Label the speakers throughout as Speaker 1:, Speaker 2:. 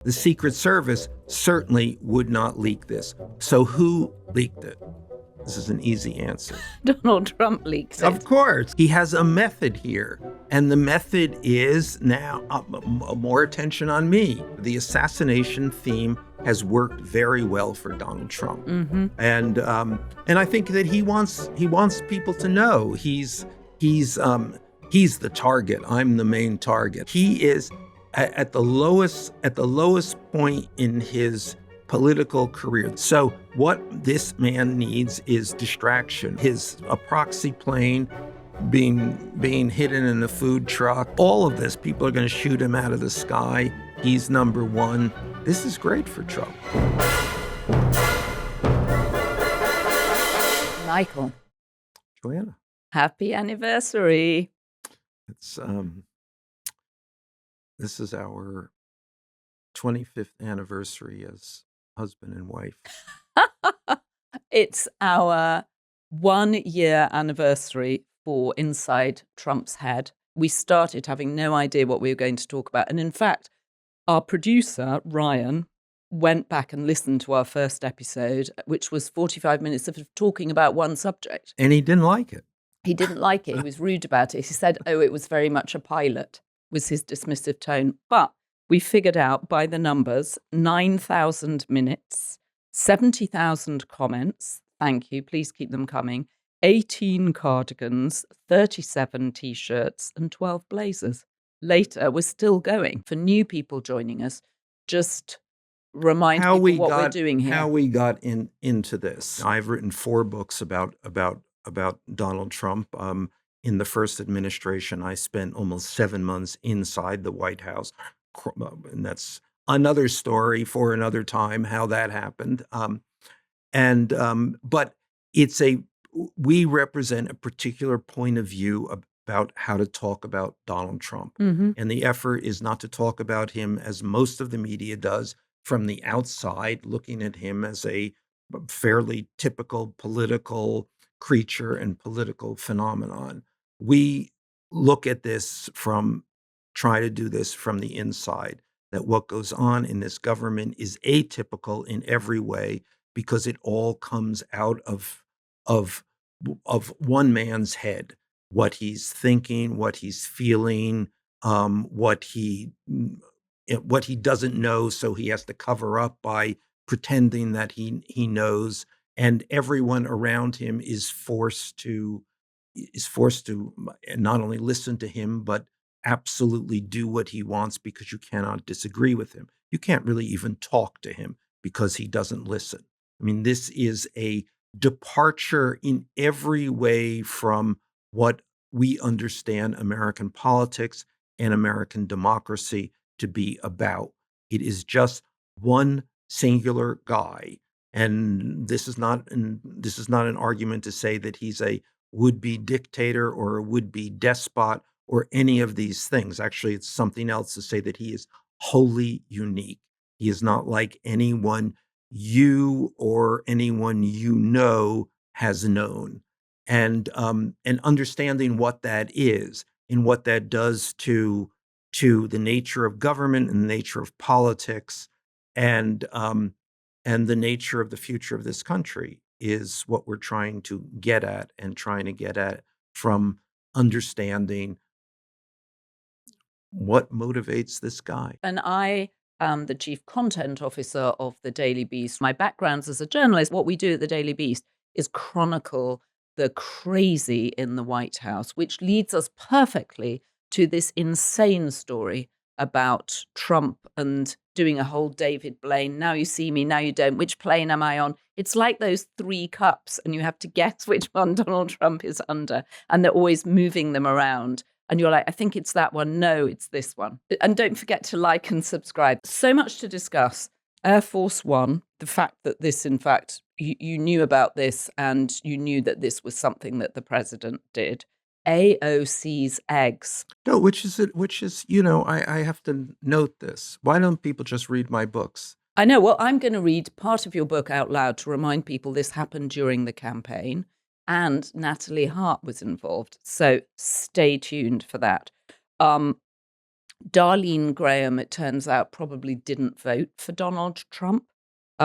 Speaker 1: The Secret Service certainly would not leak this. So who leaked it? This is an easy answer.
Speaker 2: Donald Trump leaked it.
Speaker 1: Of course. He has a method here. And the method is now more attention on me. The assassination theme has worked very well for Donald Trump.
Speaker 2: Mm-hmm.
Speaker 1: And I think that he wants people to know he's the target. I'm the main target. He is at the lowest point in his political career. So what this man needs is distraction. A proxy plane being hidden in a food truck. All of this, people are going to shoot him out of the sky. He's number one. This is great for Trump.
Speaker 2: Michael.
Speaker 1: Joanna.
Speaker 2: Happy anniversary.
Speaker 1: It's this is our 25th anniversary as husband and wife.
Speaker 2: It's our 1 year anniversary for Inside Trump's Head. We started having no idea what we were going to talk about. And in fact, our producer, Ryan, went back and listened to our first episode, which was 45 minutes of talking about one subject.
Speaker 1: And he didn't like it.
Speaker 2: He didn't like it. He was rude about it. He said, it was very much a pilot, was his dismissive tone. But we figured out by the numbers, 9,000 minutes, 70,000 comments. Thank you. Please keep them coming. 18 cardigans, 37 T-shirts, and 12 blazers. Later, we're still going. For new people joining us, just remind people what we're doing here.
Speaker 1: How we got into this. I've written 4 books about Donald Trump. In the first administration, I spent almost 7 months inside the White House. And that's another story for another time, how that happened. But we represent a particular point of view about how to talk about Donald Trump.
Speaker 2: Mm-hmm.
Speaker 1: And the effort is not to talk about him as most of the media does from the outside, looking at him as a fairly typical political creature and political phenomenon. We look at this try to do this from the inside, that what goes on in this government is atypical in every way because it all comes out of one man's head, what he's thinking, what he's feeling, what he doesn't know, so he has to cover up by pretending that he knows, and everyone around him is forced to not only listen to him but absolutely do what he wants because you cannot disagree with him. You can't really even talk to him because he doesn't listen. I mean, this is a departure in every way from what we understand American politics and American democracy to be about. It is just one singular guy. And this is not an argument to say that he's a would-be dictator or a would-be despot or any of these things. Actually, it's something else to say that he is wholly unique. He is not like anyone you or anyone you know has known. And understanding what that is and what that does to the nature of government and the nature of politics and the nature of the future of this country is what we're trying to get at from understanding what motivates this guy.
Speaker 2: And I am the chief content officer of the Daily Beast. My background's as a journalist. What we do at the Daily Beast is chronicle the crazy in the White House, which leads us perfectly to this insane story about Trump and doing a whole David Blaine, now you see me, now you don't, which plane am I on? It's like those 3 cups and you have to guess which one Donald Trump is under, and they're always moving them around. And you're like, I think it's that one. No, it's this one. And don't forget to like and subscribe. So much to discuss. Air Force One, the fact that this, in fact, you knew about this and you knew that this was something that the president did. AOC's eggs.
Speaker 1: No, which is, I have to note this. Why don't people just read my books?
Speaker 2: I know. Well, I'm going to read part of your book out loud to remind people this happened during the campaign. And Natalie Harp was involved. So stay tuned for that. Darlene Graham, it turns out, probably didn't vote for Donald Trump.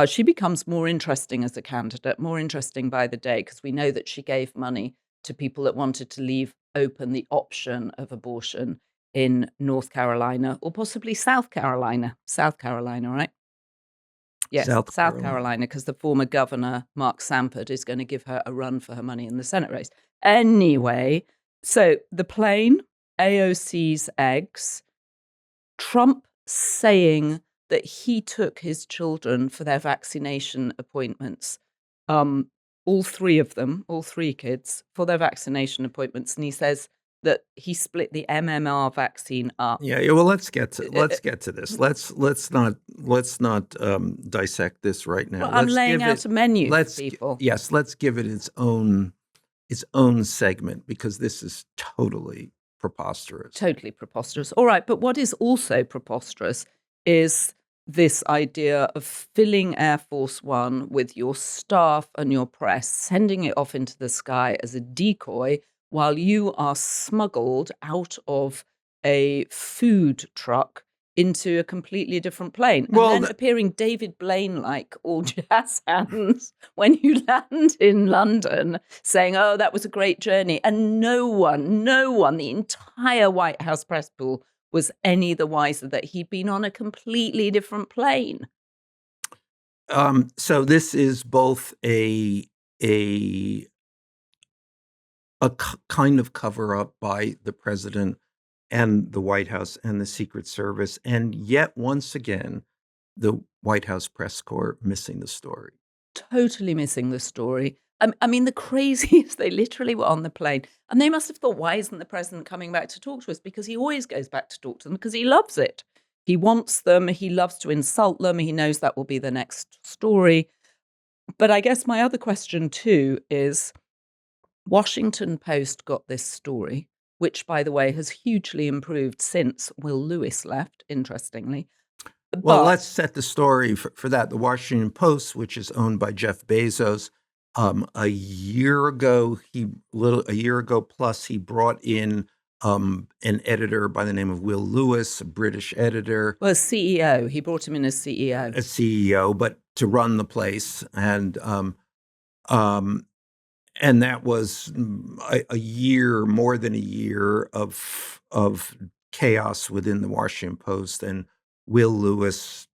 Speaker 2: She becomes more interesting as a candidate, more interesting by the day, because we know that she gave money to people that wanted to leave open the option of abortion in North Carolina or possibly South Carolina. South Carolina, right? Yes, South Carolina, because the former governor, Mark Sanford, is going to give her a run for her money in the Senate race. Anyway, so the plane, AOC's eggs, Trump saying that he took his children for their vaccination appointments, all three of them, all three kids, for their vaccination appointments. And he says that he split the MMR vaccine up.
Speaker 1: Yeah. Well, let's get to this. Let's not dissect this right now.
Speaker 2: Well, I'm laying out a menu for people.
Speaker 1: Yes, let's give it its own segment, because this is totally preposterous.
Speaker 2: Totally preposterous. All right, but what is also preposterous is this idea of filling Air Force One with your staff and your press, sending it off into the sky as a decoy while you are smuggled out of a food truck into a completely different plane. And then appearing David Blaine-like, all jazz hands, when you land in London, saying, oh, that was a great journey. And no one, the entire White House press pool was any the wiser that he'd been on a completely different plane.
Speaker 1: So this is both a kind of cover-up by the president and the White House and the Secret Service, and yet once again, the White House press corps missing the story.
Speaker 2: Totally missing the story. I mean, the craziest, they literally were on the plane, and they must have thought, why isn't the president coming back to talk to us? Because he always goes back to talk to them, because he loves it. He wants them, he loves to insult them, he knows that will be the next story. But I guess my other question too is, Washington Post got this story, which, by the way, has hugely improved since Will Lewis left, interestingly.
Speaker 1: Well, let's set the story for that. The Washington Post, which is owned by Jeff Bezos, a year ago plus, he brought in an editor by the name of Will Lewis, a British editor.
Speaker 2: Well, CEO. He brought him in as CEO.
Speaker 1: A CEO, but to run the place. And that was a year, more than a year of chaos within the Washington Post, and Will Lewis,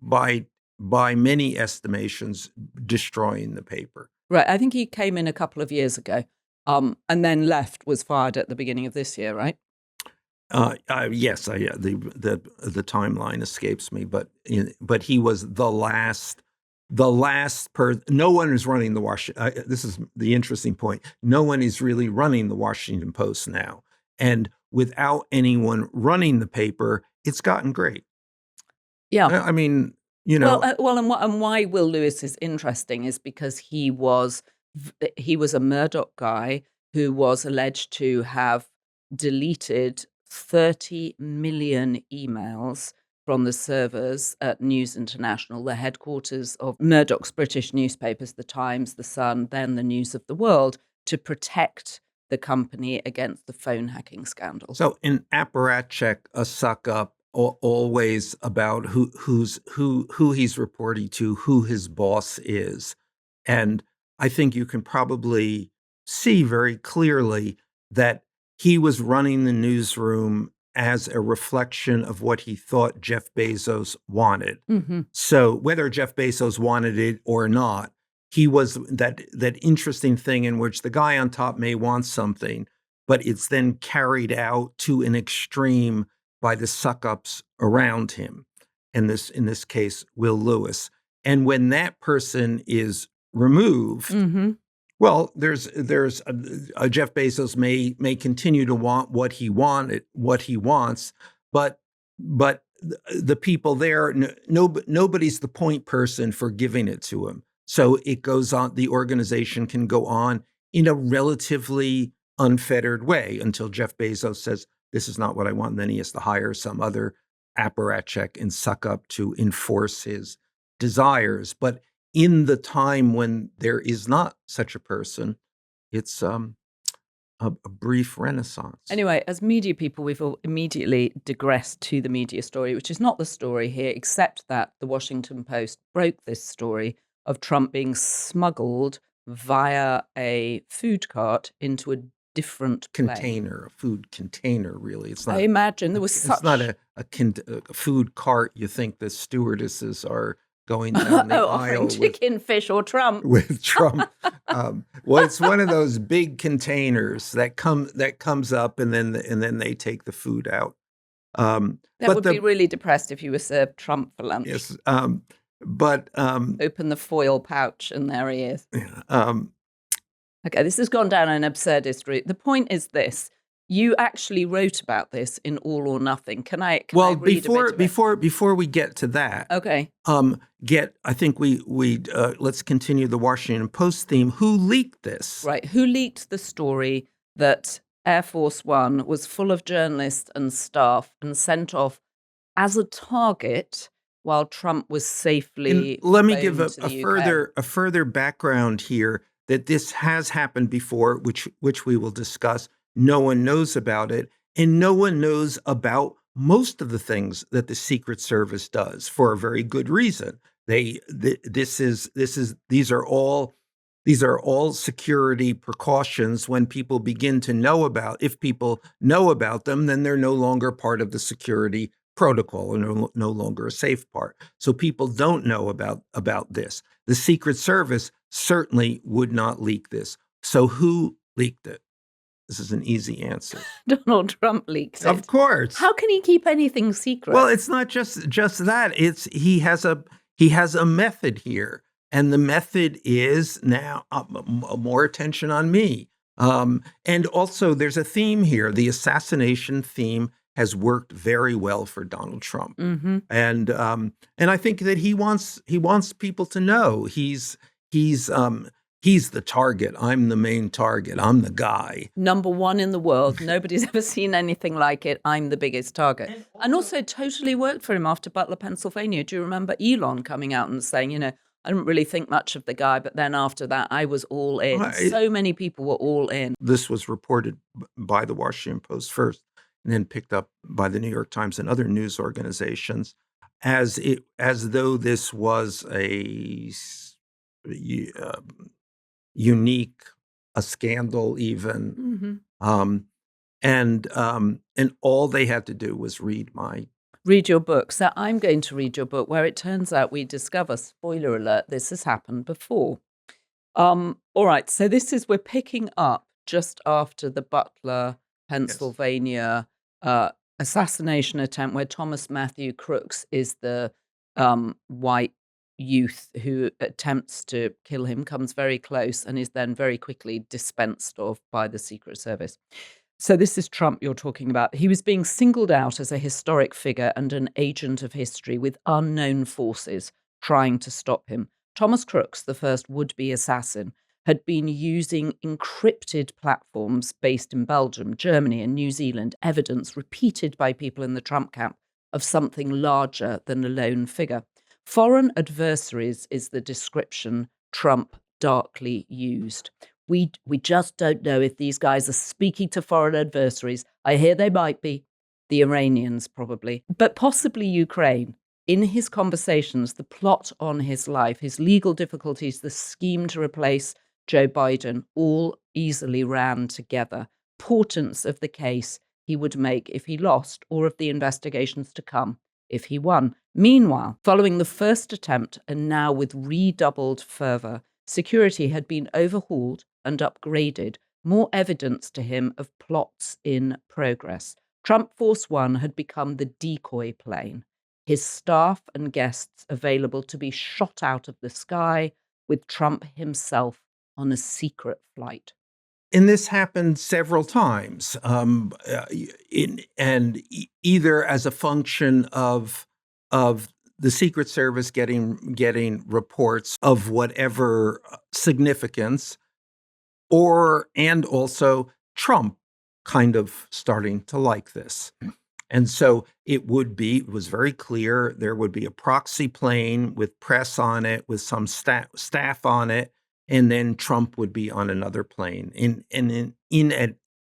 Speaker 1: by many estimations, destroying the paper.
Speaker 2: Right. I think he came in a couple of years ago, and then left, was fired at the beginning of this year, right?
Speaker 1: Yes, the timeline escapes me, but he was the last. No one is running the Washington. This is the interesting point. No one is really running the Washington Post now, and without anyone running the paper, it's gotten great.
Speaker 2: Yeah,
Speaker 1: I mean, you know.
Speaker 2: And why Will Lewis is interesting is because he was a Murdoch guy who was alleged to have deleted 30 million emails from the servers at News International, the headquarters of Murdoch's British newspapers, The Times, The Sun, then The News of the World, to protect the company against the phone hacking scandal.
Speaker 1: So an apparatchik, a suck-up, always about who he's reporting to, who his boss is. And I think you can probably see very clearly that he was running the newsroom as a reflection of what he thought Jeff Bezos wanted.
Speaker 2: Mm-hmm.
Speaker 1: So whether Jeff Bezos wanted it or not, he was that interesting thing in which the guy on top may want something, but it's then carried out to an extreme by the suck-ups around him. In this case, Will Lewis. And when that person is removed,
Speaker 2: mm-hmm.
Speaker 1: Well, there's Jeff Bezos may continue to want what he wants, but the people there, nobody's the point person for giving it to him. So it goes on. The organization can go on in a relatively unfettered way until Jeff Bezos says, "This is not what I want." And then he has to hire some other apparatchik and suck up to enforce his desires. But in the time when there is not such a person, it's a brief renaissance.
Speaker 2: Anyway, as media people, we've all immediately digressed to the media story, which is not the story here, except that the Washington Post broke this story of Trump being smuggled via a food cart into a different plane.
Speaker 1: Container, a food container, really. It's not.
Speaker 2: I imagine there was
Speaker 1: It's
Speaker 2: such.
Speaker 1: not a food cart. You think the stewardesses are going down the
Speaker 2: offering
Speaker 1: aisle
Speaker 2: chicken, fish, or Trump.
Speaker 1: with Trump. Well, it's one of those big containers that comes up, and then they take the food out.
Speaker 2: That would be really depressed if you were served Trump for lunch.
Speaker 1: Yes,
Speaker 2: open the foil pouch, and there he is. Okay, this has gone down an absurdist route. The point is this: you actually wrote about this in All or Nothing. Can I read
Speaker 1: before
Speaker 2: a bit of it?
Speaker 1: before we get to that,
Speaker 2: okay,
Speaker 1: I think we let's continue the Washington Post theme. Who leaked this?
Speaker 2: Right, who leaked the story that Air Force One was full of journalists and staff and sent off as a target while Trump was safely?
Speaker 1: And let me give a
Speaker 2: UK.
Speaker 1: further background here that this has happened before, which we will discuss. No one knows about it, and no one knows about most of the things that the Secret Service does for a very good reason. These are all security precautions. When people begin to know about, if people know about them, then they're no longer part of the security protocol and no longer a safe part. So people don't know about this. The Secret Service certainly would not leak this. So who leaked it? This is an easy answer.
Speaker 2: Donald Trump leaks it.
Speaker 1: Of course.
Speaker 2: How can he keep anything secret?
Speaker 1: Well, it's not just that. It's he has a method here, and the method is now more attention on me. And also, there's a theme here. The assassination theme has worked very well for Donald Trump, and I think that he wants people to know he's the target. I'm the main target. I'm the guy.
Speaker 2: Number one in the world. Nobody's ever seen anything like it. I'm the biggest target. And also totally worked for him after Butler, Pennsylvania. Do you remember Elon coming out and saying, I didn't really think much of the guy, but then after that, I was all in. So many people were all in.
Speaker 1: This was reported by the Washington Post first, and then picked up by the New York Times and other news organizations as though this was a unique, a scandal even. And all they had to do was read
Speaker 2: your book. So I'm going to read your book, where it turns out we discover, spoiler alert, this has happened before. All right, so we're picking up just after the Butler, Pennsylvania assassination attempt, where Thomas Matthew Crooks is the white youth who attempts to kill him, comes very close, and is then very quickly dispensed of by the Secret Service. So this is Trump you're talking about. He was being singled out as a historic figure and an agent of history, with unknown forces trying to stop him. Thomas Crooks, the first would-be assassin, had been using encrypted platforms based in Belgium, Germany, and New Zealand, evidence repeated by people in the Trump camp of something larger than a lone figure. Foreign adversaries is the description Trump darkly used. We just don't know if these guys are speaking to foreign adversaries. I hear they might be. The Iranians, probably. But possibly Ukraine. In his conversations, the plot on his life, his legal difficulties, the scheme to replace Joe Biden, all easily ran together. Portents of the case he would make if he lost, or of the investigations to come if he won. Meanwhile, following the first attempt, and now with redoubled fervor, security had been overhauled and upgraded, more evidence to him of plots in progress. Trump Force One had become the decoy plane, his staff and guests available to be shot out of the sky, with Trump himself on a secret flight.
Speaker 1: And this happened several times, either as a function of the Secret Service getting reports of whatever significance, and also Trump kind of starting to like this. And so it was very clear there would be a proxy plane with press on it, with some staff on it, and then Trump would be on another plane. In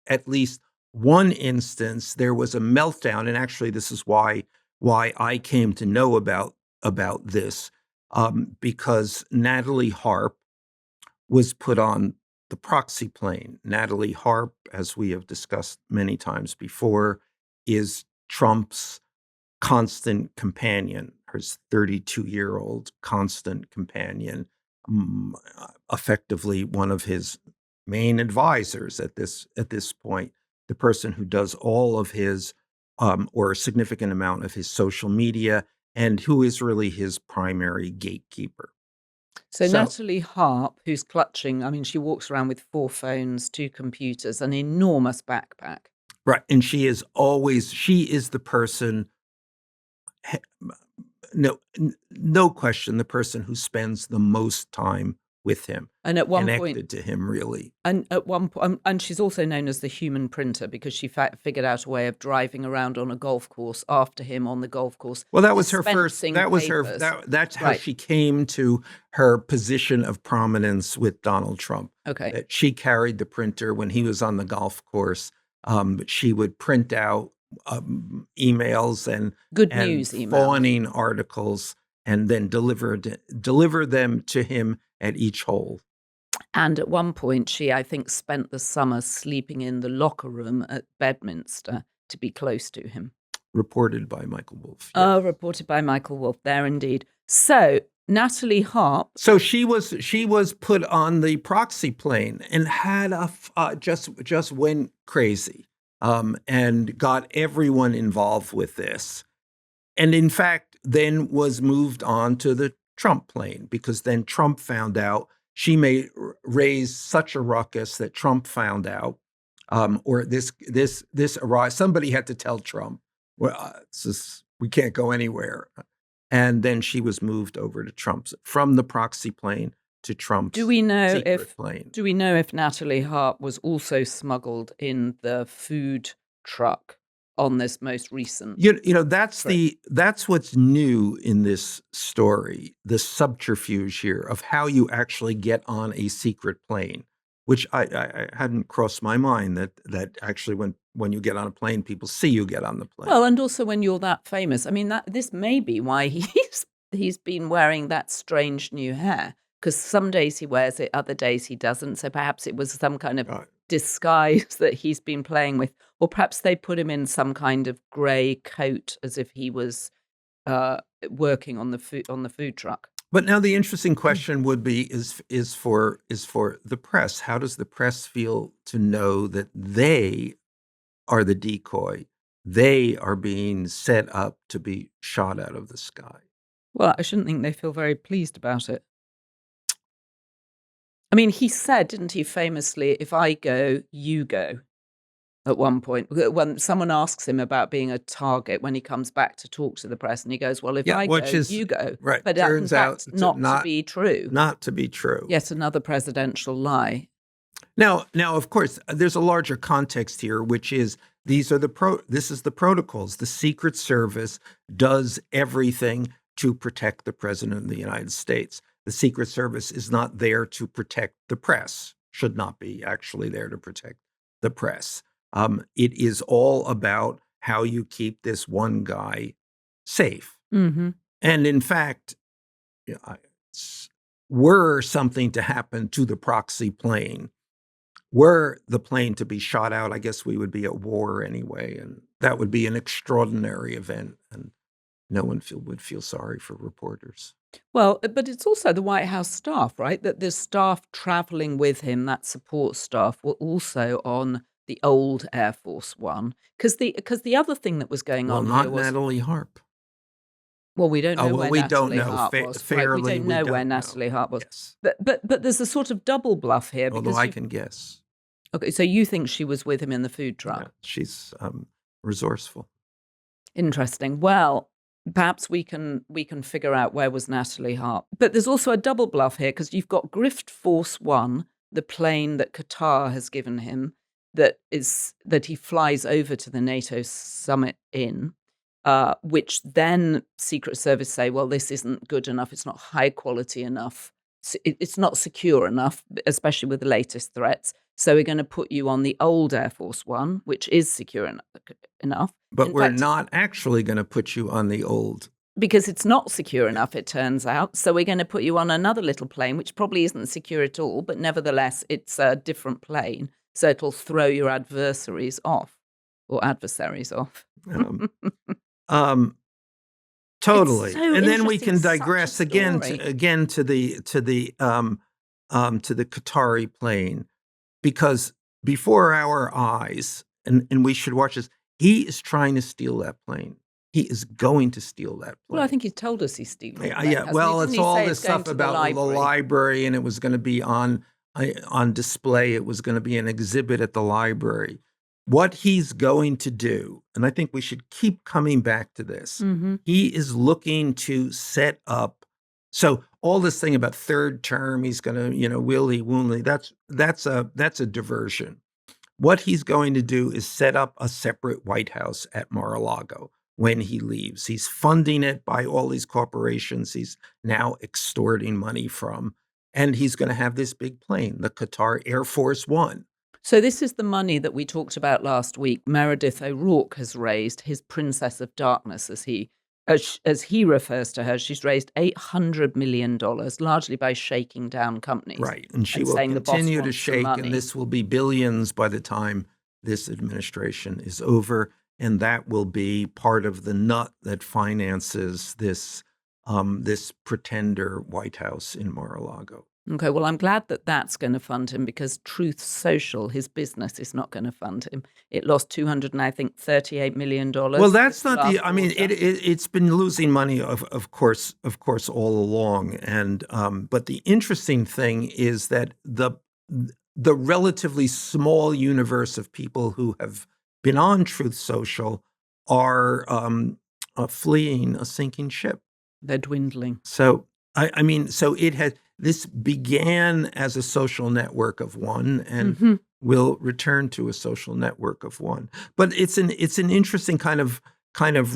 Speaker 1: at least one instance, there was a meltdown, and actually, this is why I came to know about this, because Natalie Harp was put on the Proxy plane. Natalie Harp, as we have discussed many times before, is Trump's constant companion, her 32-year-old constant companion, effectively one of his main advisors at this point, the person who does all of his or a significant amount of his social media, and who is really his primary gatekeeper.
Speaker 2: So Natalie Harp, who's clutching, I mean, she walks around with 4 phones, 2 computers, an enormous backpack.
Speaker 1: Right, and she is the person, no question, the person who spends the most time with him,
Speaker 2: And at one
Speaker 1: connected
Speaker 2: point,
Speaker 1: to him, really.
Speaker 2: and at one point, and she's also known as the human printer because she figured out a way of driving around on a golf course after him on the golf course.
Speaker 1: Well, that was her first.
Speaker 2: dispensing
Speaker 1: That was her.
Speaker 2: papers.
Speaker 1: That's how
Speaker 2: Right.
Speaker 1: she came to her position of prominence with Donald Trump.
Speaker 2: Okay.
Speaker 1: That she carried the printer when he was on the golf course. She would print out emails and
Speaker 2: Good news emails.
Speaker 1: fawning articles, and then deliver them to him at each hole.
Speaker 2: And at one point, she, I think, spent the summer sleeping in the locker room at Bedminster to be close to him.
Speaker 1: Reported by Michael Wolff. Yes.
Speaker 2: Oh, reported by Michael Wolff. There, indeed. So Natalie Harp.
Speaker 1: So she was put on the Proxy plane and had just went crazy, and got everyone involved with this, and in fact then was moved on to the Trump plane, because then Trump found out. She may raise such a ruckus that Trump found out, or this arise. Somebody had to tell Trump, well, we can't go anywhere. And then she was moved over to from the Proxy plane to Trump's secret plane.
Speaker 2: Do we know if Natalie Harp was also smuggled in the food truck on this most recent?
Speaker 1: That's what's new in this story, the subterfuge here of how you actually get on a secret plane, which I hadn't crossed my mind that actually when you get on a plane, people see you get on the plane.
Speaker 2: Well, and also when you're that famous. I mean, this may be why he's been wearing that strange new hair, because some days he wears it, other days he doesn't. So perhaps it was some kind of disguise that he's been playing with, or perhaps they put him in some kind of grey coat as if he was working on the food truck.
Speaker 1: But now the interesting question would be is for the press. How does the press feel to know that they are the decoy? They are being set up to be shot out of the sky.
Speaker 2: Well, I shouldn't think they feel very pleased about it. I mean, he said, didn't he, famously, if I go, you go, at one point. When someone asks him about being a target when he comes back to talk to the press, and he goes, well, if I go, you go.
Speaker 1: Right.
Speaker 2: But
Speaker 1: turns out
Speaker 2: not to be true.
Speaker 1: Not to be true.
Speaker 2: Yet another presidential lie.
Speaker 1: Now, of course, there's a larger context here, which is this is the protocols. The Secret Service does everything to protect the President of the United States. The Secret Service is not there to protect the press, should not be actually there to protect the press. It is all about how you keep this one guy safe.
Speaker 2: Mm-hmm.
Speaker 1: And in fact, were something to happen to the Proxy plane, were the plane to be shot out, I guess we would be at war anyway, and that would be an extraordinary event, and no one would feel sorry for reporters.
Speaker 2: Well, but it's also the White House staff, right? That the staff traveling with him, that support staff, were also on the old Air Force One. Because the other thing that was going on
Speaker 1: here
Speaker 2: was...
Speaker 1: Well, not Natalie Harp.
Speaker 2: Well, we don't know where Natalie Harp was.
Speaker 1: Fairly,
Speaker 2: we don't know where Natalie Harp was.
Speaker 1: Yes.
Speaker 2: But there's a sort of double bluff here.
Speaker 1: Although I can guess.
Speaker 2: Okay, so you think she was with him in the food truck?
Speaker 1: Yeah, she's resourceful.
Speaker 2: Interesting. Well, perhaps we can figure out where was Natalie Harp. But there's also a double bluff here, because you've got Grift Force One, the plane that Qatar has given him, that he flies over to the NATO summit in, which then Secret Service say, well, this isn't good enough, it's not high quality enough it's not secure enough, especially with the latest threats. So we're going to put you on the old Air Force One, which is secure enough.
Speaker 1: But
Speaker 2: In
Speaker 1: we're
Speaker 2: fact,
Speaker 1: not actually going to put you on the old.
Speaker 2: because it's not secure enough, it turns out. So we're going to put you on another little plane, which probably isn't secure at all, but nevertheless, it's a different plane. So it'll throw your adversaries off.
Speaker 1: Um, um, totally.
Speaker 2: so
Speaker 1: And then we
Speaker 2: interesting,
Speaker 1: can
Speaker 2: such a
Speaker 1: digress
Speaker 2: story.
Speaker 1: again to the Qatari plane, because before our eyes, and we should watch this, he is trying to steal that plane. He is going to steal that plane.
Speaker 2: Well, I think he's told us he's stealing the plane,
Speaker 1: Yeah.
Speaker 2: hasn't
Speaker 1: Well,
Speaker 2: he?
Speaker 1: it's
Speaker 2: Didn't he
Speaker 1: all
Speaker 2: say
Speaker 1: this
Speaker 2: it's going
Speaker 1: stuff
Speaker 2: to the
Speaker 1: about the library, and it was going to be on display. It was going to be an exhibit at the library. What he's going to do, and I think we should keep coming back to this,
Speaker 2: Mm-hmm.
Speaker 1: he is looking to set up. So all this thing about third term, he's going to, willy-woonly, that's a diversion. What he's going to do is set up a separate White House at Mar-A-Lago when he leaves. He's funding it by all these corporations he's now extorting money from. And he's going to have this big plane, the Qatar Air Force One.
Speaker 2: So this is the money that we talked about last week. Meredith O'Rourke has raised, his Princess of Darkness, as he refers to her. She's raised $800 million, largely by shaking down companies.
Speaker 1: Right. And she will
Speaker 2: saying the boss
Speaker 1: continue to
Speaker 2: wants some
Speaker 1: shake,
Speaker 2: money.
Speaker 1: and this will be billions by the time this administration is over. And that will be part of the nut that finances this pretender White House in Mar-A-Lago.
Speaker 2: Okay, well, I'm glad that that's going to fund him, because Truth Social, his business, is not going to fund him. It lost $238 million.
Speaker 1: Well, that's not
Speaker 2: last
Speaker 1: the. I mean,
Speaker 2: quarter.
Speaker 1: it's been losing money, of course, all along. And but the interesting thing is that the relatively small universe of people who have been on Truth Social are fleeing a sinking ship.
Speaker 2: They're dwindling.
Speaker 1: So I mean, so this began as a social network of one, and will return to a social network of one. But it's an interesting kind of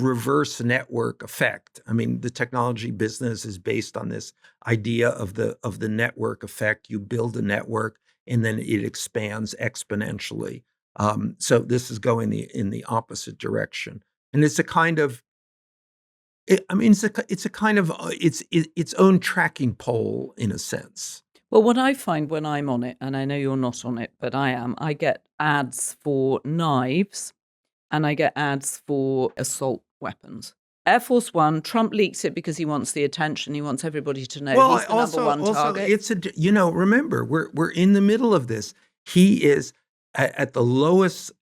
Speaker 1: reverse network effect. I mean, the technology business is based on this idea of the network effect. You build a network, and then it expands exponentially. So this is going in the opposite direction, and it's a kind of. It's a kind of its own tracking pole in a sense.
Speaker 2: Well, what I find when I'm on it, and I know you're not on it, but I am, I get ads for knives and I get ads for assault weapons. Air Force One, Trump leaks it because he wants the attention. He wants everybody to know he's the number one target.
Speaker 1: It's remember, we're in the middle of this. He is at the lowest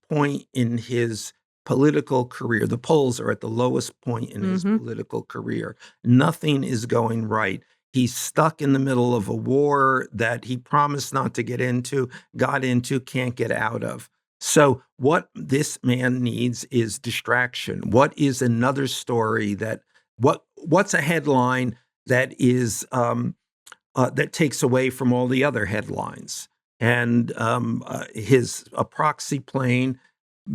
Speaker 1: point in his political career. The polls are at the lowest point in his political career. Nothing is going right. He's stuck in the middle of a war that he promised not to get into, got into, can't get out of. So what this man needs is distraction. What is another story what's a headline that is that takes away from all the other headlines? And a Proxy plane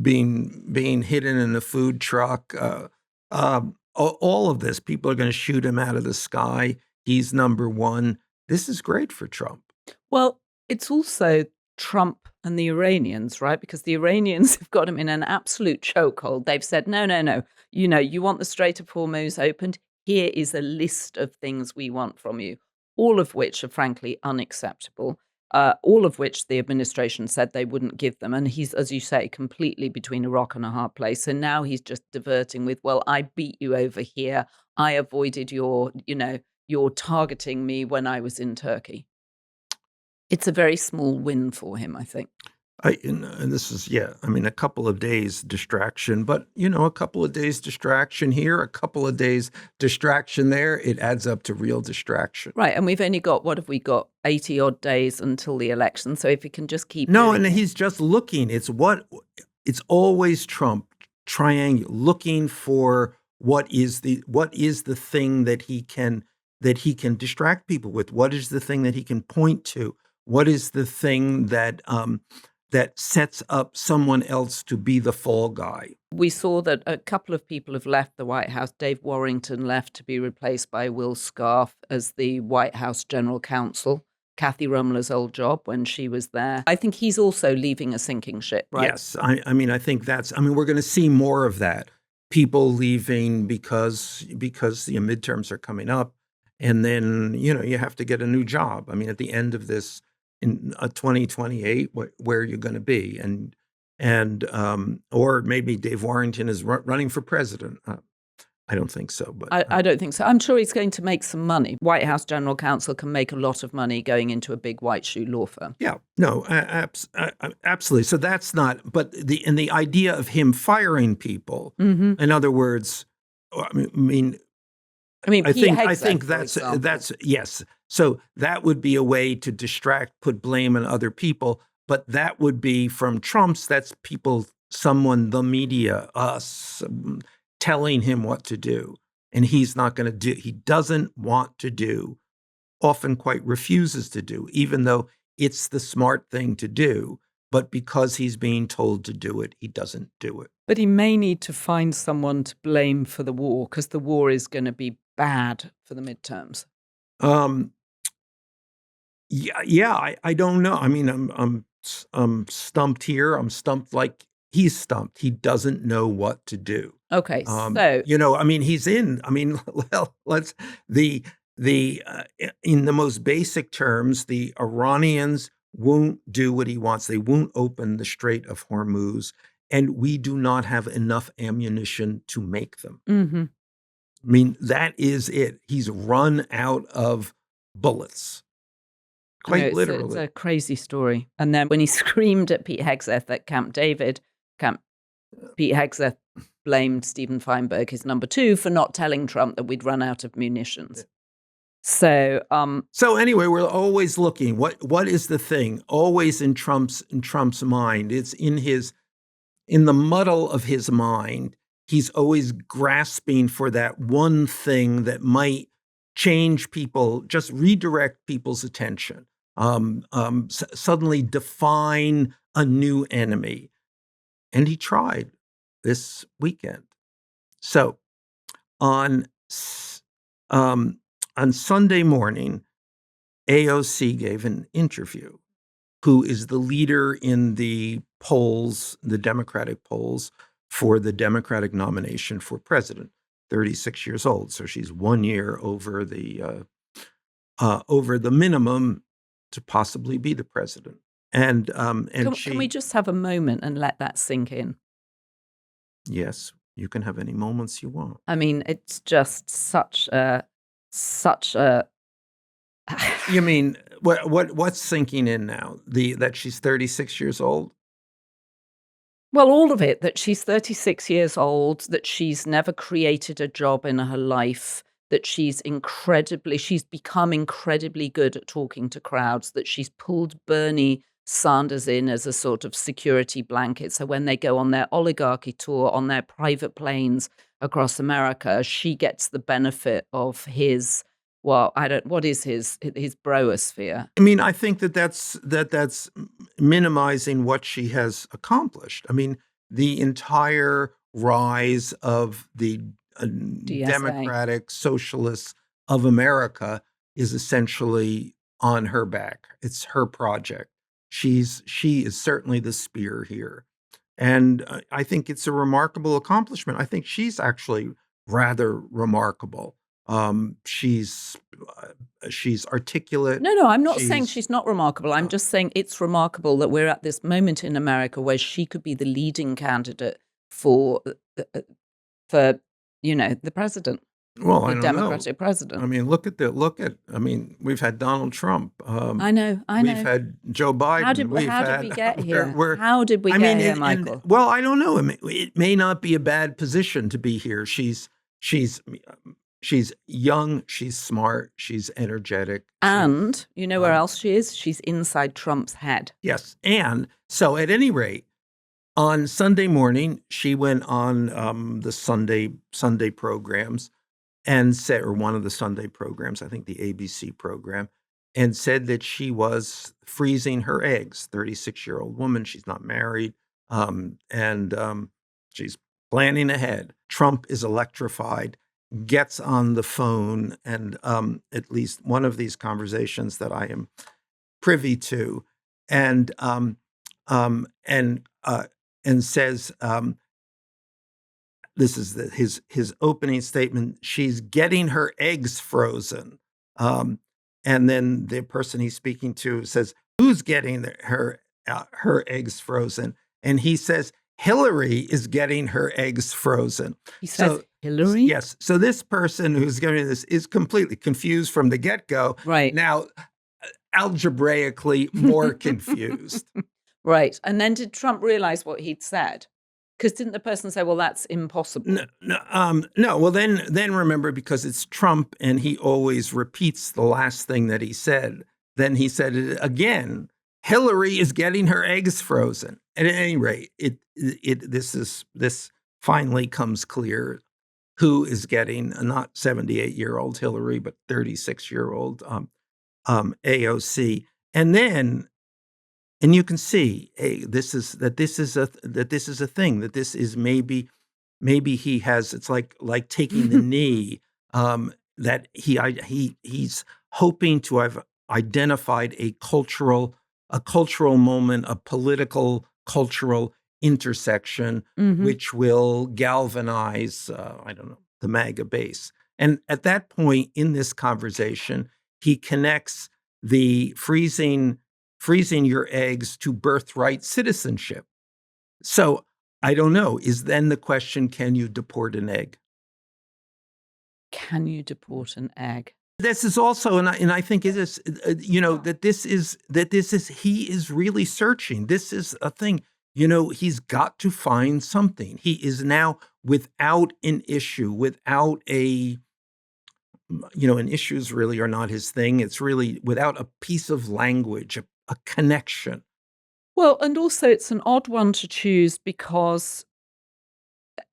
Speaker 1: being hidden in a food truck, all of this, people are going to shoot him out of the sky. He's number one. This is great for Trump.
Speaker 2: Well, it's also Trump and the Iranians, right? Because the Iranians have got him in an absolute chokehold. They've said, no. You want the Strait of Hormuz opened? Here is a list of things we want from you, all of which are frankly unacceptable. All of which the administration said they wouldn't give them. And he's, as you say, completely between a rock and a hard place. So now he's just diverting with, well, I beat you over here. I avoided your targeting me when I was in Turkey. It's a very small win for him, I think.
Speaker 1: And this is, a couple of days distraction, but, a couple of days distraction here, a couple of days distraction there, it adds up to real distraction.
Speaker 2: Right. And we've only got, what have we got, 80 odd days until the election. So if he can just keep
Speaker 1: he's just looking. It's always Trump looking for what is the thing that he can distract people with? What is the thing that he can point to? What is the thing that that sets up someone else to be the fall guy.
Speaker 2: We saw that a couple of people have left the White House. Dave Warrington left to be replaced by Will Scarf as the White House General Counsel. Kathy Rumler's old job when she was there. I think he's also leaving a sinking ship, right?
Speaker 1: Yes. I mean, I think we're going to see more of that. People leaving because the midterms are coming up. And then, you have to get a new job. I mean, at the end of this, in 2028, where you're going to be. Or maybe Dave Warrington is running for president. I don't think so. But
Speaker 2: I don't think so. I'm sure he's going to make some money. White House General Counsel can make a lot of money going into a big white shoe law firm.
Speaker 1: Yeah, no, absolutely. So that's not. But the idea of him firing people, in other words, I think that's yes. So that would be a way to distract, put blame on other people. But that would be from Trump's. That's someone, the media, us, telling him what to do. And he's not going to do. He doesn't want to do, often quite refuses to do, even though it's the smart thing to do. But because he's being told to do it, he doesn't do it.
Speaker 2: But he may need to find someone to blame for the war, because the war is going to be bad for the midterms. I don't know. I mean, I'm stumped here. I'm stumped like he's stumped. He doesn't know what to do. Okay, so
Speaker 1: he's in. I mean, well, in the most basic terms, the Iranians won't do what he wants. They won't open the Strait of Hormuz, and we do not have enough ammunition to make them.
Speaker 2: Mm-hmm.
Speaker 1: I mean, that is it. He's run out of bullets. Quite literally.
Speaker 2: It's a crazy story. And then when he screamed at Pete Hegseth at Camp David, Pete Hegseth blamed Stephen Feinberg, his number two, for not telling Trump that we'd run out of munitions. So
Speaker 1: anyway, we're always looking. What is the thing? Always in Trump's mind. It's in the muddle of his mind. He's always grasping for that one thing that might change people, just redirect people's attention, suddenly define a new enemy. And he tried this weekend. So on Sunday morning, AOC gave an interview, who is the leader in the polls, the Democratic polls, for the Democratic nomination for president, 36 years old. So she's 1 year over the minimum to possibly be the president. And
Speaker 2: can we just have a moment and let that sink in?
Speaker 1: Yes, you can have any moments you want.
Speaker 2: I mean, it's just such a.
Speaker 1: You mean what's sinking in now? That she's 36 years old?
Speaker 2: Well, all of it, that she's 36 years old, that she's never created a job in her life, that she's become incredibly good at talking to crowds, that she's pulled Bernie Sanders in as a sort of security blanket. So when they go on their oligarchy tour on their private planes across America, she gets the benefit of his, what is his bromosphere?
Speaker 1: I mean, I think that's minimizing what she has accomplished. I mean, the entire rise of the Democratic Socialists of America is essentially on her back. It's her project. She is certainly the spear here. And I think it's a remarkable accomplishment. I think she's actually rather remarkable. She's articulate.
Speaker 2: No, I'm not saying she's not remarkable. I'm just saying it's remarkable that we're at this moment in America where she could be the leading candidate for the president.
Speaker 1: Well,
Speaker 2: the Democratic president.
Speaker 1: I mean, we've had Donald Trump.
Speaker 2: I know.
Speaker 1: We've had Joe Biden.
Speaker 2: How did we get here? How did we get here, Michael?
Speaker 1: Well, I don't know. I mean, it may not be a bad position to be here. She's young, she's smart, she's energetic.
Speaker 2: And you know where else she is? She's inside Trump's head.
Speaker 1: Yes. And so at any rate, on Sunday morning, she went on the Sunday programs and said, or one of the Sunday programs, I think the ABC program, and said that she was freezing her eggs. 36-year-old woman. She's not married. And she's planning ahead. Trump is electrified, gets on the phone, and at least one of these conversations that I am privy to, and says, this is his opening statement. She's getting her eggs frozen, and then the person he's speaking to says, "Who's getting her eggs frozen?" And he says, "Hillary is getting her eggs frozen."
Speaker 2: He says,
Speaker 1: So
Speaker 2: Hillary?
Speaker 1: yes, so this person who's giving this is completely confused from the get-go.
Speaker 2: Right.
Speaker 1: Now, algebraically more confused.
Speaker 2: Right. And then did Trump realize what he'd said? Because didn't the person say, well, that's impossible?
Speaker 1: No. Well, then remember, because it's Trump and he always repeats the last thing that he said. Then he said it again. Hillary is getting her eggs frozen. And at any rate, this finally comes clear who is getting not 78-year-old Hillary, but 36-year-old AOC. And then, and you can see, hey, this is a thing, that this is maybe he has, it's like taking the knee, that he's hoping to have identified a cultural moment, a political cultural intersection, which will galvanize, I don't know, the MAGA base. And at that point in this conversation, he connects the freezing your eggs to birthright citizenship. So I don't know. Is then the question, can you deport an egg?
Speaker 2: Can you deport an egg?
Speaker 1: This is also, and I think it is, that this is he is really searching. This is a thing. He's got to find something. He is now without an issue, without and issues really are not his thing. It's really without a piece of language, a connection.
Speaker 2: Well, and also it's an odd one to choose because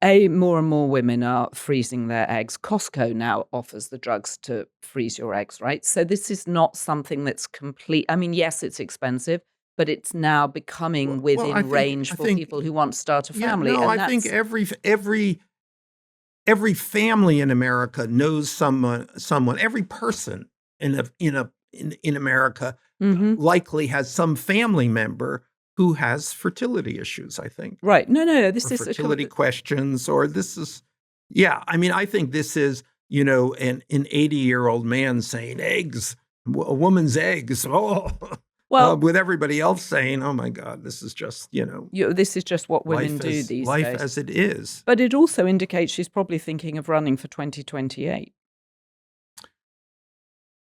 Speaker 2: more and more women are freezing their eggs. Costco now offers the drugs to freeze your eggs, right? So this is not something that's complete. I mean, yes, it's expensive, but it's now becoming within range for people who want to start a family.
Speaker 1: Yeah, no, I think every family in America knows someone. Every person in America likely has some family member who has fertility issues, I think.
Speaker 2: Right. No. This is
Speaker 1: fertility questions, or this is, I mean, I think this is, an 80-year-old man saying eggs, a woman's eggs. Oh, well, with everybody else saying, oh my God, this is just,
Speaker 2: this is just what women do these days.
Speaker 1: Life as it is.
Speaker 2: But it also indicates she's probably thinking of running for 2028.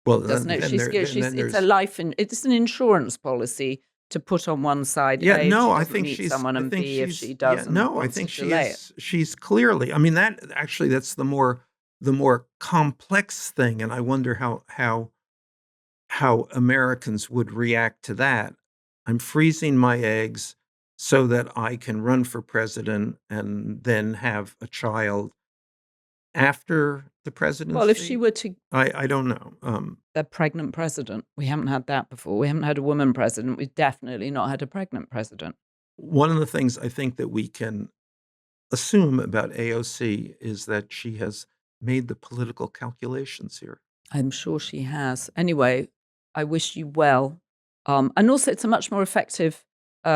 Speaker 1: Well,
Speaker 2: doesn't it? It's an insurance policy to put on one side.
Speaker 1: Yeah,
Speaker 2: A,
Speaker 1: no,
Speaker 2: if
Speaker 1: I
Speaker 2: she
Speaker 1: think
Speaker 2: meet
Speaker 1: she's
Speaker 2: someone, and B, if she doesn't.
Speaker 1: Yeah, no, I think she's clearly. I mean, that's the more complex thing, and I wonder how Americans would react to that. I'm freezing my eggs so that I can run for president and then have a child after the presidency.
Speaker 2: Well, if she were to,
Speaker 1: I don't know.
Speaker 2: A pregnant president. We haven't had that before. We haven't had a woman president. We've definitely not had a pregnant president.
Speaker 1: One of the things I think that we can assume about AOC is that she has made the political calculations here.
Speaker 2: I'm sure she has. Anyway, I wish you well. And also, it's a much more effective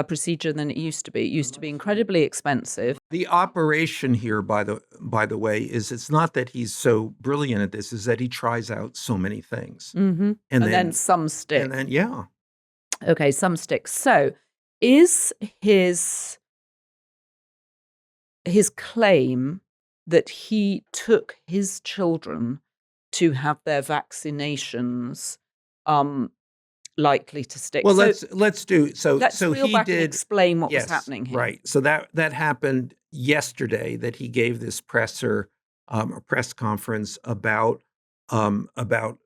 Speaker 2: procedure than it used to be. It used to be incredibly expensive.
Speaker 1: The operation here, by the way, is it's not that he's so brilliant at this; is that he tries out so many things,
Speaker 2: and then some stick.
Speaker 1: And then
Speaker 2: okay, some stick. So, is his claim that he took his children to have their vaccinations likely to stick?
Speaker 1: Well, let's do so.
Speaker 2: Let's
Speaker 1: so
Speaker 2: reel
Speaker 1: he
Speaker 2: back
Speaker 1: did
Speaker 2: and explain what was happening here.
Speaker 1: Right. So that happened yesterday. That he gave this a press conference about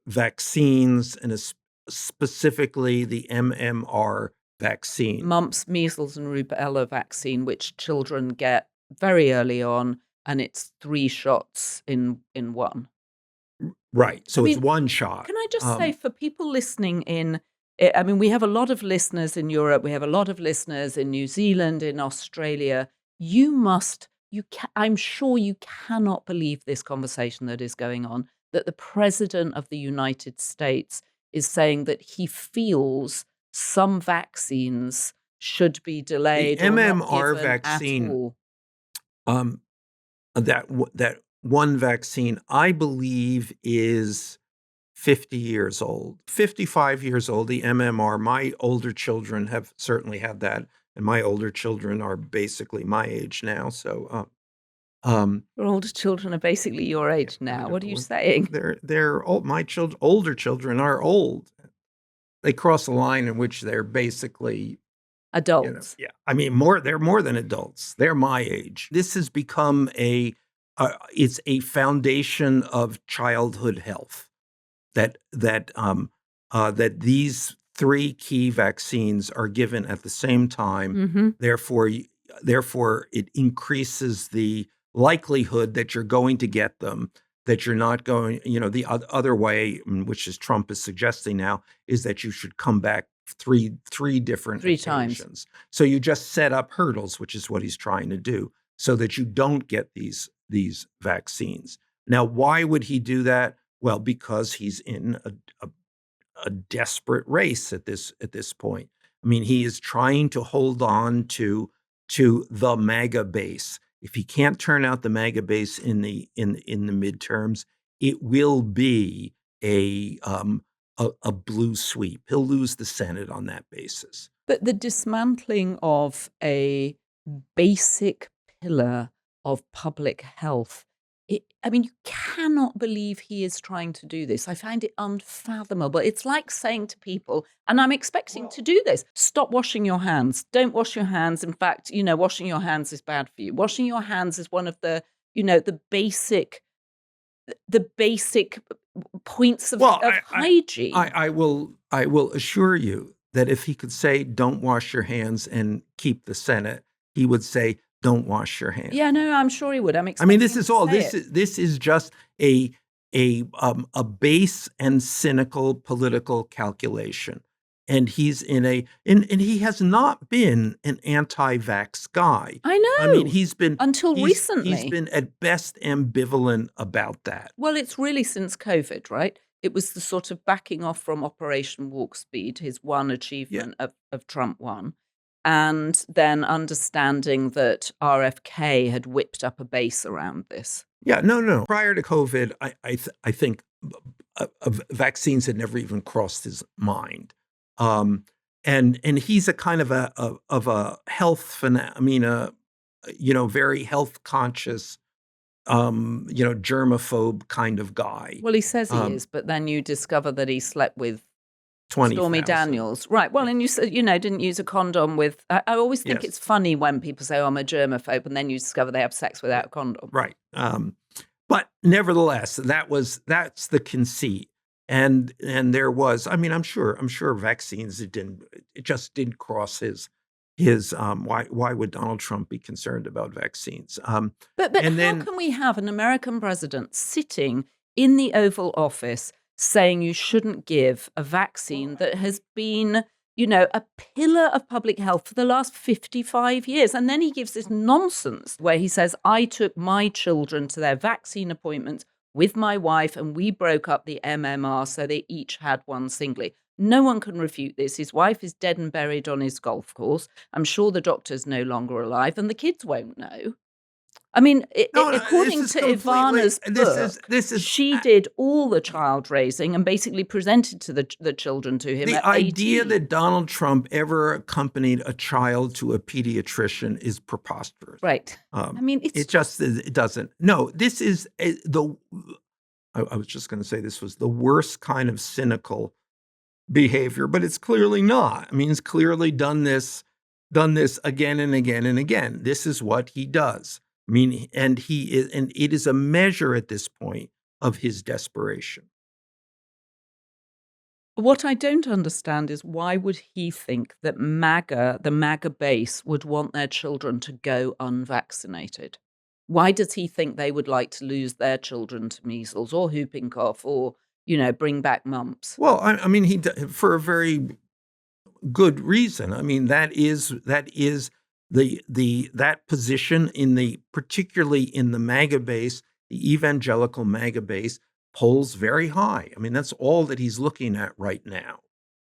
Speaker 1: vaccines, and specifically the MMR vaccine,
Speaker 2: mumps, measles, and rubella vaccine, which children get very early on, and it's 3 shots in one.
Speaker 1: Right.
Speaker 2: I
Speaker 1: So it's
Speaker 2: mean,
Speaker 1: one shot.
Speaker 2: can I just say, for people listening in, I mean, we have a lot of listeners in Europe, we have a lot of listeners in New Zealand, in Australia. I'm sure you cannot believe this conversation that is going on, that the President of the United States is saying that he feels some vaccines should be
Speaker 1: The
Speaker 2: delayed or not
Speaker 1: MMR
Speaker 2: given at
Speaker 1: vaccine,
Speaker 2: all.
Speaker 1: um, that one vaccine, I believe, is 50 years old, 55 years old. The MMR. My older children have certainly had that, and my older children are basically my age now. So,
Speaker 2: Your older children are basically your age
Speaker 1: I
Speaker 2: now.
Speaker 1: know
Speaker 2: What are you saying?
Speaker 1: they're old. My older children are old. They cross a line in which they're basically,
Speaker 2: Adults.
Speaker 1: yeah. I mean, they're more than adults. They're my age. This has become it's a foundation of childhood health that these three key vaccines are given at the same time.
Speaker 2: Mm-hmm.
Speaker 1: Therefore, it increases the likelihood that you're going to get them, that you're not going, the other way, which is Trump is suggesting now, is that you should come back three different
Speaker 2: Three times.
Speaker 1: occasions. So you just set up hurdles, which is what he's trying to do, so that you don't get these vaccines. Now, why would he do that? Well, because he's in a desperate race at this point. I mean, he is trying to hold on to the MAGA base. If he can't turn out the MAGA base in the midterms, it will be a blue sweep. He'll lose the Senate on that basis.
Speaker 2: But the dismantling of a basic pillar of public health, I mean, you cannot believe he is trying to do this. I find it unfathomable. It's like saying to people, and I'm expecting to do this, stop washing your hands. Don't wash your hands. In fact, washing your hands is bad for you. Washing your hands is one of the, the basic points of hygiene.
Speaker 1: I will assure you that if he could say, "Don't wash your hands" and keep the Senate, he would say, "Don't wash your hands."
Speaker 2: Yeah, no, I'm sure he would.
Speaker 1: I mean, this is all. This is just a base and cynical political calculation, and he's and he has not been an anti-vax guy.
Speaker 2: I know.
Speaker 1: I mean, he's been
Speaker 2: until recently.
Speaker 1: He's been at best ambivalent about that.
Speaker 2: Well, it's really since COVID, right? It was the sort of backing off from Operation Warp Speed, his one achievement of Trump one, and then understanding that RFK had whipped up a base around this.
Speaker 1: Yeah, no. Prior to COVID, I think vaccines had never even crossed his mind. And he's a kind of a health very health conscious, germaphobe kind of guy.
Speaker 2: Well, he says he is, but then you discover that he slept with
Speaker 1: 20,000.
Speaker 2: Stormy Daniels. Right. Well, and you said, didn't use a condom with, I always think it's funny when people say, oh, I'm a germaphobe, and then you discover they have sex without a condom.
Speaker 1: Right. But nevertheless, that's the conceit. And there was, I mean, I'm sure vaccines, it just didn't cross his why would Donald Trump be concerned about vaccines?
Speaker 2: But how can we have an American president sitting in the Oval Office saying you shouldn't give a vaccine that has been, a pillar of public health for the last 55 years? And then he gives this nonsense where he says, I took my children to their vaccine appointments with my wife and we broke up the MMR so they each had one singly. No one can refute this. His wife is dead and buried on his golf course. I'm sure the doctor's no longer alive and the kids won't know. I mean, according to Ivana's book, she did all the child raising and basically presented to the children to him.
Speaker 1: The idea that Donald Trump ever accompanied a child to a pediatrician is preposterous.
Speaker 2: Right. I mean,
Speaker 1: it doesn't. No, this is I was just going to say this was the worst kind of cynical behavior, but it's clearly not. I mean, he's clearly done this again and again and again. This is what he does. I mean, and it is a measure at this point of his desperation.
Speaker 2: What I don't understand is why would he think that the MAGA base would want their children to go unvaccinated? Why does he think they would like to lose their children to measles or whooping cough or, bring back mumps?
Speaker 1: Well, I mean, for a very good reason. I mean, that is that position particularly in the MAGA base, the evangelical MAGA base, polls very high. I mean, that's all that he's looking at right now.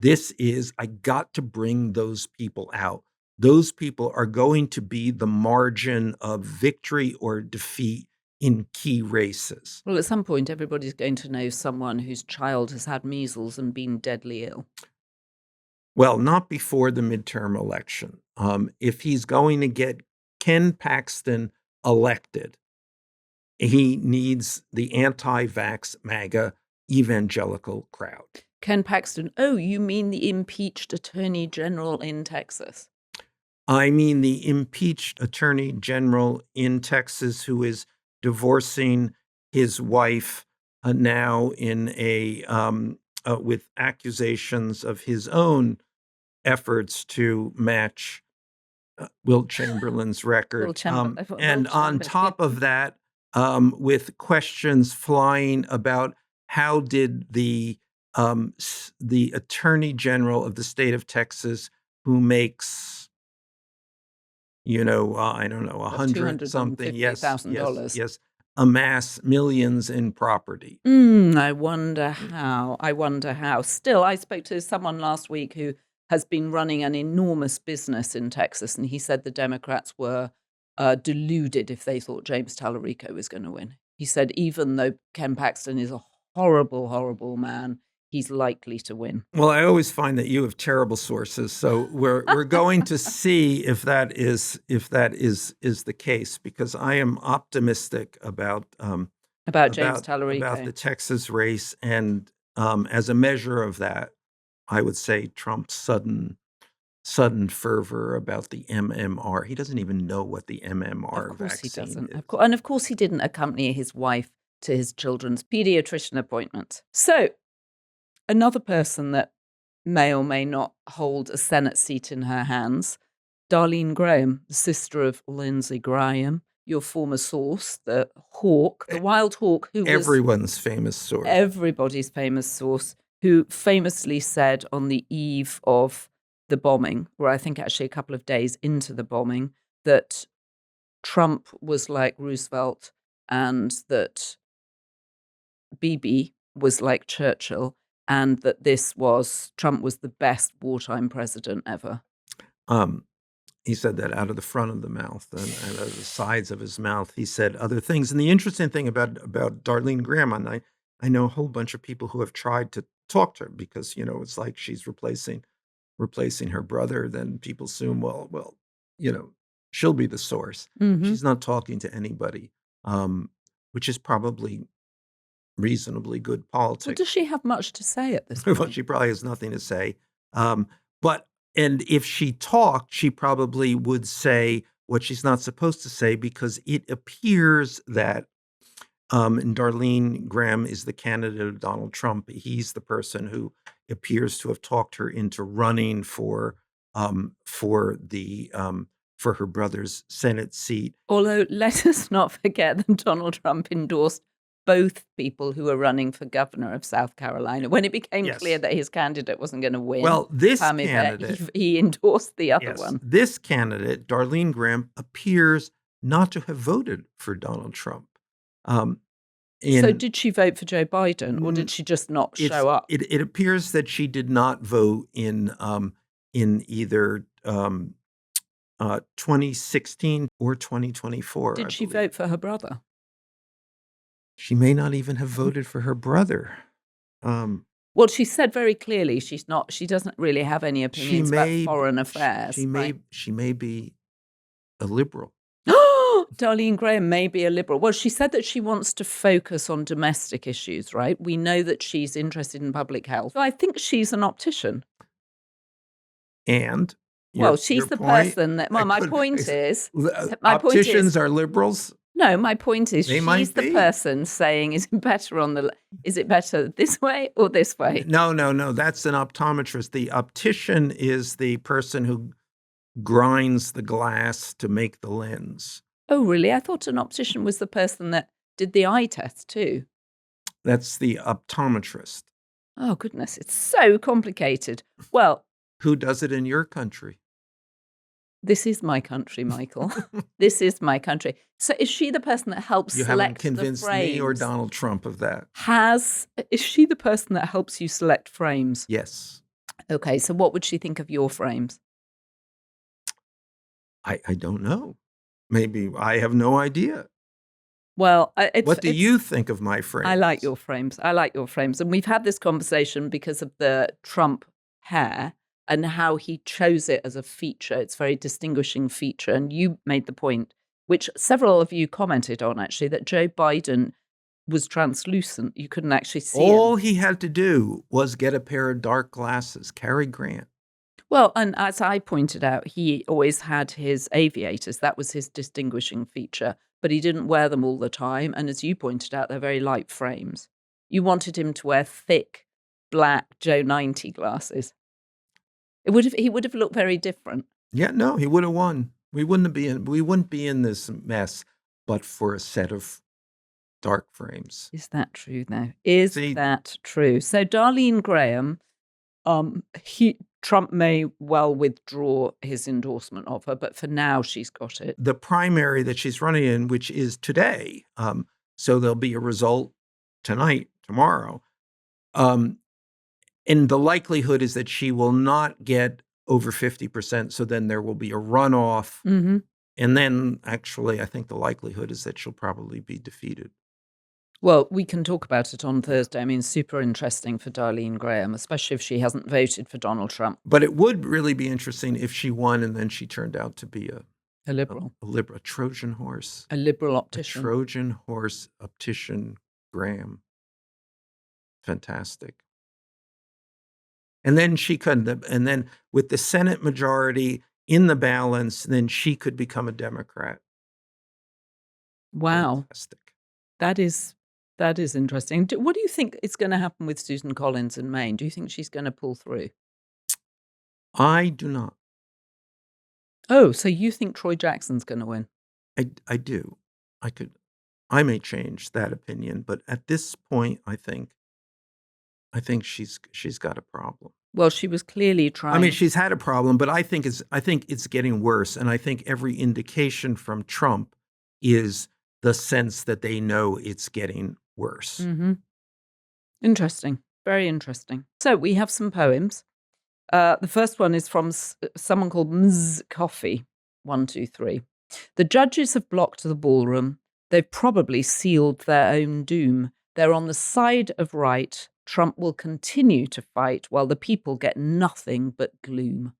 Speaker 1: I got to bring those people out. Those people are going to be the margin of victory or defeat in key races.
Speaker 2: Well, at some point, everybody's going to know someone whose child has had measles and been deadly ill.
Speaker 1: Well, not before the midterm election. If he's going to get Ken Paxton elected, he needs the anti-vax MAGA evangelical crowd.
Speaker 2: Ken Paxton. Oh, you mean the impeached attorney general in Texas?
Speaker 1: I mean the impeached attorney general in Texas who is divorcing his wife now in with accusations of his own efforts to match Wilt Chamberlain's record. And on top of that, with questions flying about how did the attorney general of the state of Texas, who makes, I don't know, $100-something, yes, amass millions in property.
Speaker 2: I wonder how. Still, I spoke to someone last week who has been running an enormous business in Texas, and he said the Democrats were deluded if they thought James Tallarico was going to win. He said even though Ken Paxton is a horrible, horrible man, he's likely to win.
Speaker 1: Well, I always find that you have terrible sources, so we're going to see if that is the case, because I am optimistic about
Speaker 2: James Tallarico,
Speaker 1: about the Texas race, and as a measure of that, I would say Trump's sudden fervor about the MMR. He doesn't even know what the MMR vaccine is.
Speaker 2: Of course he doesn't. And of course he didn't accompany his wife to his children's pediatrician appointment. So, another person that may or may not hold a Senate seat in her hands, Darlene Graham, the sister of Lindsey Graham, your former source, the hawk, the wild hawk, who was
Speaker 1: everyone's famous source.
Speaker 2: Everybody's famous source, who famously said on the eve of the bombing, or I think actually a couple of days into the bombing, that Trump was like Roosevelt and that Bibi was like Churchill, and that Trump was the best wartime president ever.
Speaker 1: He said that out of the front of the mouth and out of the sides of his mouth. He said other things. And the interesting thing about Darlene Graham, and I know a whole bunch of people who have tried to talk to her because, it's like she's replacing her brother. Then people assume, well, she'll be the source.
Speaker 2: Mm-hmm.
Speaker 1: She's not talking to anybody, which is probably reasonably good politics.
Speaker 2: Well, does she have much to say at this point?
Speaker 1: Well, she probably has nothing to say. And if she talked, she probably would say what she's not supposed to say, because it appears that, and Darlene Graham is the candidate of Donald Trump. He's the person who appears to have talked her into running for her brother's Senate seat.
Speaker 2: Although, let us not forget that Donald Trump endorsed both people who were running for governor of South Carolina. When it became clear that his candidate wasn't going to win,
Speaker 1: well, this candidate,
Speaker 2: he endorsed the other one.
Speaker 1: This candidate, Darlene Graham, appears not to have voted for Donald Trump.
Speaker 2: So did she vote for Joe Biden, or did she just not show up?
Speaker 1: It appears that she did not vote in either 2016 or 2024.
Speaker 2: Did she vote for her brother?
Speaker 1: She may not even have voted for her brother.
Speaker 2: Well, she said very clearly she doesn't really have any opinions about foreign affairs.
Speaker 1: She may be a liberal.
Speaker 2: Darlene Graham may be a liberal. Well, she said that she wants to focus on domestic issues, right? We know that she's interested in public health. So I think she's an optician.
Speaker 1: And
Speaker 2: she's the person that. Well, my point is,
Speaker 1: opticians are liberals.
Speaker 2: No, my point is she's the person saying, is it better this way or this way?
Speaker 1: No, that's an optometrist. The optician is the person who grinds the glass to make the lens.
Speaker 2: Oh, really? I thought an optician was the person that did the eye test too.
Speaker 1: That's the optometrist.
Speaker 2: Oh, goodness. It's so complicated. Well,
Speaker 1: Who does it in your country?
Speaker 2: this is my country, Michael. This is my country. So is she the person that helps
Speaker 1: You haven't
Speaker 2: select the
Speaker 1: convinced me or
Speaker 2: frames?
Speaker 1: Donald Trump of that.
Speaker 2: Is she the person that helps you select frames?
Speaker 1: Yes.
Speaker 2: Okay, so what would she think of your frames?
Speaker 1: I don't know. Maybe I have no idea.
Speaker 2: Well,
Speaker 1: What do you think of my frames?
Speaker 2: I like your frames. I like your frames. And we've had this conversation because of the Trump hair and how he chose it as a feature. It's a very distinguishing feature. And you made the point, which several of you commented on actually, that Joe Biden was translucent. You couldn't actually see
Speaker 1: All
Speaker 2: him.
Speaker 1: he had to do was get a pair of dark glasses. Cary Grant.
Speaker 2: Well, and as I pointed out, he always had his aviators. That was his distinguishing feature, but he didn't wear them all the time. And as you pointed out, they're very light frames. You wanted him to wear thick, black Joe 90 glasses. He would have looked very different.
Speaker 1: Yeah, no, he would have won. We wouldn't be in this mess, but for a set of dark frames.
Speaker 2: Is that true now? Is that true? So Darlene Graham, Trump may well withdraw his endorsement of her, but for now she's got it.
Speaker 1: The primary that she's running in, which is today, so there'll be a result tonight, tomorrow. And the likelihood is that she will not get over 50%, so then there will be a runoff.
Speaker 2: Mm-hmm.
Speaker 1: And then, actually, I think the likelihood is that she'll probably be defeated.
Speaker 2: Well, we can talk about it on Thursday. I mean, super interesting for Darlene Graham, especially if she hasn't voted for Donald Trump.
Speaker 1: But it would really be interesting if she won and then she turned out to be
Speaker 2: a liberal.
Speaker 1: A Trojan horse.
Speaker 2: A liberal optician.
Speaker 1: A Trojan horse optician Graham. Fantastic. And then and then with the Senate majority in the balance, then she could become a Democrat.
Speaker 2: Wow.
Speaker 1: Fantastic.
Speaker 2: That is interesting. What do you think is going to happen with Susan Collins in Maine? Do you think she's going to pull through?
Speaker 1: I do not.
Speaker 2: Oh, so you think Troy Jackson's going to win?
Speaker 1: I do. I may change that opinion, but at this point, I think she's got a problem.
Speaker 2: Well, she was clearly trying.
Speaker 1: I mean, she's had a problem, but I think it's getting worse, and I think every indication from Trump is the sense that they know it's getting worse.
Speaker 2: Mm-hmm. Interesting. Very interesting. So we have some poems. The first one is from someone called Ms. Coffee. 1, 2, 3. The judges have blocked the ballroom. They've probably sealed their own doom. They're on the side of right. Trump will continue to fight while the people get nothing but gloom.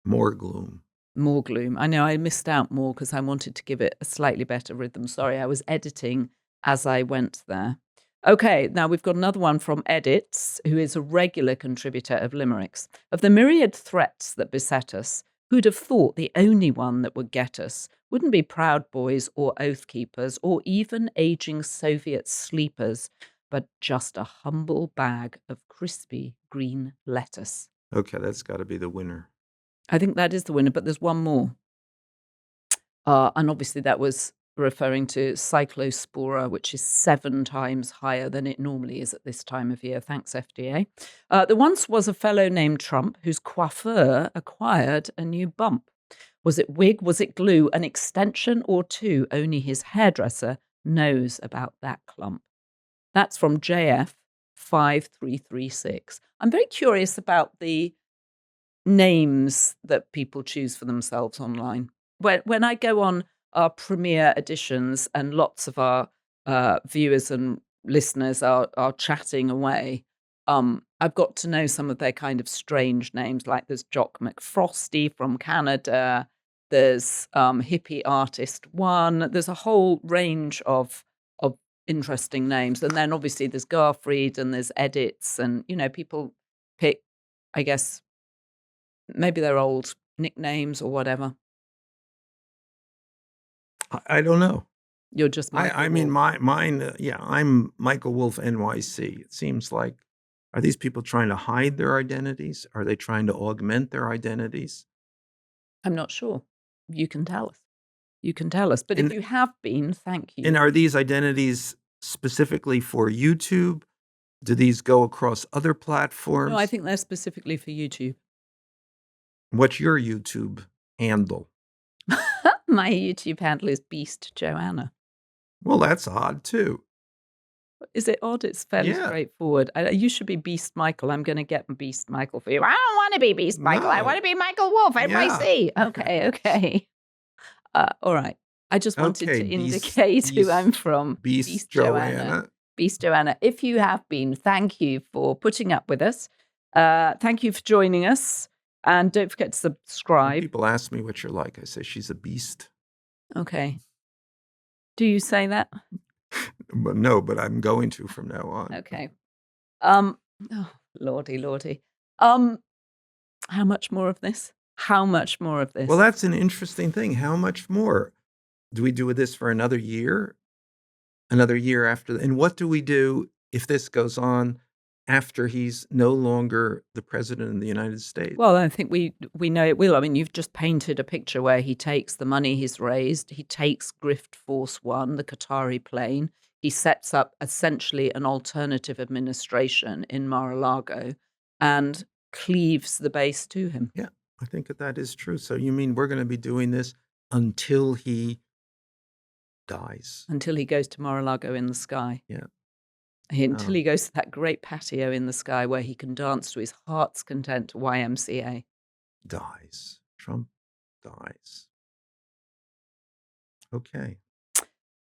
Speaker 1: More gloom.
Speaker 2: More gloom. I know I missed out more because I wanted to give it a slightly better rhythm. Sorry, I was editing as I went there. Okay, now we've got another one from Edits, who is a regular contributor of limericks. Of the myriad threats that beset us, who'd have thought the only one that would get us wouldn't be Proud Boys or Oath Keepers or even aging Soviet sleepers, but just a humble bag of crispy green lettuce.
Speaker 1: Okay, that's got to be the winner.
Speaker 2: I think that is the winner, but there's one more. And obviously that was referring to Cyclospora, which is 7 times higher than it normally is at this time of year. Thanks, FDA. There once was a fellow named Trump whose coiffeur acquired a new bump. Was it wig? Was it glue? An extension or two? Only his hairdresser knows about that clump. That's from JF 5336. I'm very curious about the names that people choose for themselves online. When I go on our premiere editions and lots of our viewers and listeners are chatting away, I've got to know some of their kind of strange names, like there's Jock McFrosty from Canada, there's Hippie Artist One, there's a whole range of interesting names. And then obviously there's Garfried and there's Edits, and, people pick, I guess, maybe they're old nicknames or whatever.
Speaker 1: I don't know.
Speaker 2: You're just Michael
Speaker 1: I mean,
Speaker 2: Wolff.
Speaker 1: mine, I'm Michael Wolff NYC. It seems like, are these people trying to hide their identities? Are they trying to augment their identities?
Speaker 2: I'm not sure. You can tell us. you can tell us. But if you have been, thank you.
Speaker 1: And are these identities specifically for YouTube? Do these go across other platforms?
Speaker 2: No, I think they're specifically for YouTube.
Speaker 1: What's your YouTube handle?
Speaker 2: My YouTube handle is Beast Joanna.
Speaker 1: Well, that's odd too.
Speaker 2: Is it odd? It's fairly straightforward. You should be Beast Michael. I'm going to get Beast Michael for you. I don't want to be Beast Michael. I want to be Michael Wolff, NYC. Okay. All right. I just wanted to indicate who I'm from.
Speaker 1: Beast Joanna.
Speaker 2: Beast Joanna. If you have been, thank you for putting up with us. Thank you for joining us. And don't forget to subscribe.
Speaker 1: When people ask me what you're like, I say she's a beast.
Speaker 2: Okay. Do you say that?
Speaker 1: But no, but I'm going to from now on.
Speaker 2: Okay. Oh, lordy. How much more of this? How much more of this?
Speaker 1: Well, that's an interesting thing. How much more? Do we do this for another year? Another year after? And what do we do if this goes on after he's no longer the president of the United States?
Speaker 2: Well, I think we know it will. I mean, you've just painted a picture where he takes the money he's raised. He takes Grift Force One, the Qatari plane. He sets up essentially an alternative administration in Mar-A-Lago and cleaves the base to him.
Speaker 1: Yeah, I think that is true. So you mean we're going to be doing this until he dies?
Speaker 2: Until he goes to Mar-A-Lago in the sky.
Speaker 1: Yeah.
Speaker 2: Until he goes to that great patio in the sky where he can dance to his heart's content YMCA.
Speaker 1: Dies. Trump dies. Okay.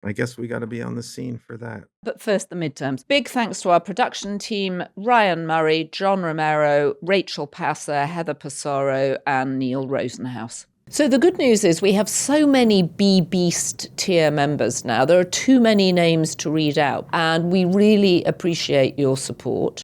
Speaker 1: I guess we got to be on the scene for that.
Speaker 2: But first, the midterms. Big thanks to our production team, Ryan Murray, John Romero, Rachel Passer, Heather Passaro, and Neil Rosenhaus. So the good news is we have so many B-Beast tier members now. There are too many names to read out, and we really appreciate your support.